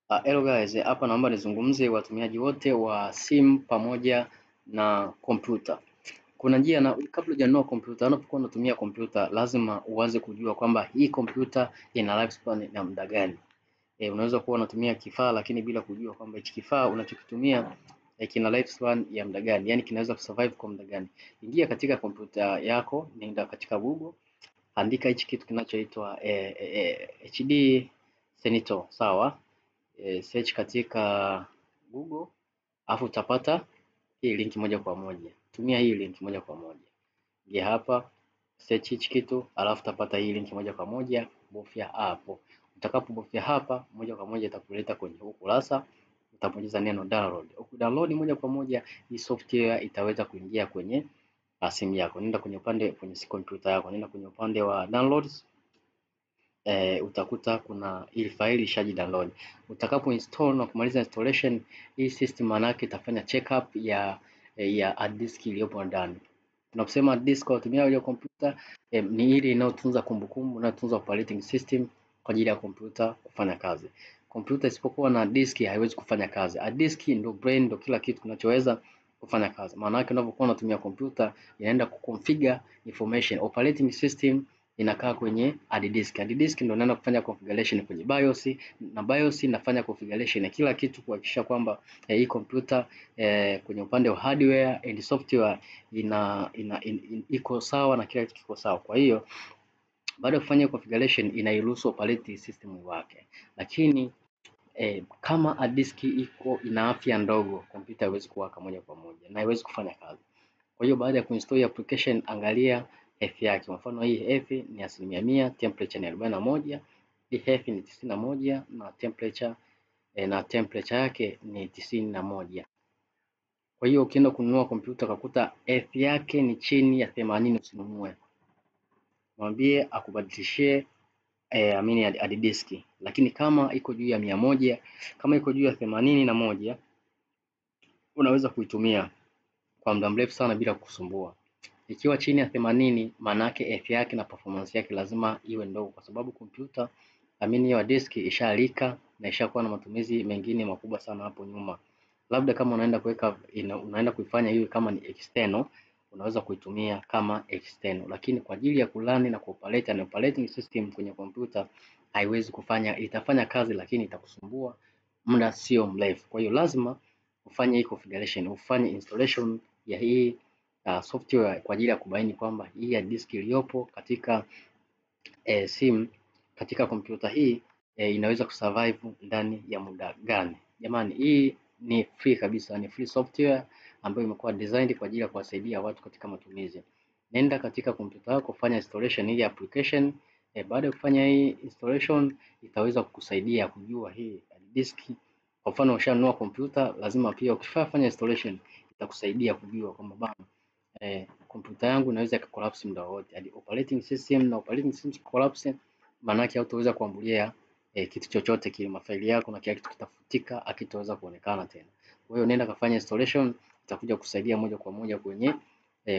Hello guys, hapa naomba nizungumze watumiaji wote wa simu pamoja na kompyuta. Kuna njia na kabla hujanunua kompyuta, unapokuwa unatumia kompyuta lazima uanze kujua kwamba hii kompyuta ina lifespan ya muda gani. Unaweza kuwa unatumia kifaa lakini bila kujua kwamba hichi kifaa unachokitumia kina lifespan ya muda gani, yani kinaweza kusurvive kwa muda gani. Ingia katika kompyuta yako, nenda katika Google, andika hichi kitu kinachoitwa HD Senator, sawa? Search katika Google afu utapata hii link moja kwa moja. Tumia hii link moja kwa moja. Ingia hapa, search hichi kitu, alafu utapata hii link moja kwa moja, bofya hapo. Utakapobofya hapa, moja kwa moja itakuleta kwenye ukurasa, utabonyeza neno download. Ukidownload moja kwa moja, hii software itaweza kuingia kwenye simu yako. Nenda kwenye upande kwenye kompyuta yako, nenda kwenye upande wa downloads. Utakuta kuna hii faili ishaji download. Utakapo install na kumaliza installation, hii system manake itafanya checkup ya hard disk iliyopo ndani. Tunaposema hard disk kwa kutumia ile kompyuta ni ile inayotunza kumbukumbu, inayotunza operating system kwa ajili ya kompyuta kufanya kazi. Kompyuta isipokuwa na disk haiwezi kufanya kazi. Hard disk ndio brain, ndio kila kitu kinachoweza kufanya kazi. Maana yake unapokuwa unatumia kompyuta inaenda kuconfigure information. Operating system inakaa kwenye hard disk. Hard disk ndio inaenda kufanya configuration kwenye BIOS, na BIOS inafanya configuration ya kila kitu kuhakikisha kwamba hii kompyuta kwenye upande wa hardware and software iko sawa na kila kitu kiko sawa. Kwa hiyo baada ya kufanya configuration inairuhusu operating system wake. Lakini kama hard disk ina afya ndogo, kompyuta haiwezi kuwaka moja kwa moja na haiwezi kufanya kazi. Kwa hiyo baada ya kuinstall application, angalia F yake. Kwa mfano hii F ni 100%, temperature ni 41, hii F ni 91 na temperature yake ni 91. Kwa hiyo ukienda kununua kompyuta ukakuta F yake ni chini ya 80, usinunue. Mwambie akubadilishie hard disk. Lakini kama iko juu ya 100, kama iko juu ya 81, unaweza kuitumia kwa muda mrefu sana bila kusumbua. Ikiwa chini ya 80, maana yake F yake na performance yake lazima iwe ndogo, kwa sababu kompyuta hiyo disk ishalika na ishakuwa na matumizi mengine makubwa sana hapo nyuma. Labda kama unaenda kuifanya hiyo kama ni external, unaweza kuitumia kama external, lakini kwa ajili ya kulani na kuoperate na operating system kwenye kompyuta haiwezi kufanya. Itafanya kazi lakini itakusumbua muda sio mrefu. Kwa hiyo lazima ufanye hii configuration, ufanye installation ya hii software kwa ajili ya kubaini kwamba hii hard disk iliyopo katika simu, katika kompyuta hii inaweza kusurvive ndani ya muda gani. Jamani, hii ni free kabisa, ni free software ambayo imekuwa designed kwa ajili ya kuwasaidia watu katika matumizi. Nenda katika kompyuta yako, fanya installation hii application. Baada ya kufanya hii installation, itaweza kukusaidia kujua hii hard disk. Kwa mfano ushanunua kompyuta, lazima pia ukifanya installation itakusaidia kujua kwamba bana kompyuta yangu inaweza collapse muda wote. Operating system na operating system collapse, maana yake hautaweza kuambulia kitu chochote kile, mafaili yako na kila kitu kitafutika, hakitaweza kuonekana tena. Kwa hiyo nenda kafanya installation, itakuja kusaidia moja kwa moja kwenye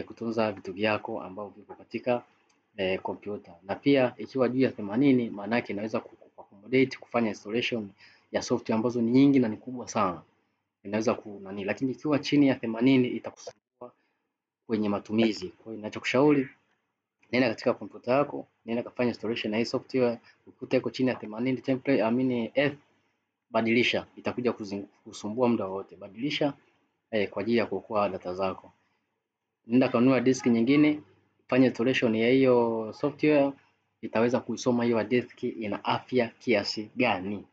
kutunza vitu vyako ambavyo viko katika kompyuta. Na pia ikiwa juu ya 80, maana yake inaweza kuaccommodate kufanya installation ya software ambazo ni nyingi na ni kubwa sana, inaweza lakini ikiwa chini ya 80 itakusumbua kwenye matumizi. Kwa hiyo ninachokushauri, nenda katika kompyuta yako, nenda kafanya installation na hii software. Ukuta iko chini ya 80 F, badilisha, itakuja kusumbua muda wote. Badilisha kwa ajili ya kuokoa data zako. Nenda kanunua disk nyingine, fanya installation ya hiyo software, itaweza kuisoma hiyo disk ina afya kiasi gani.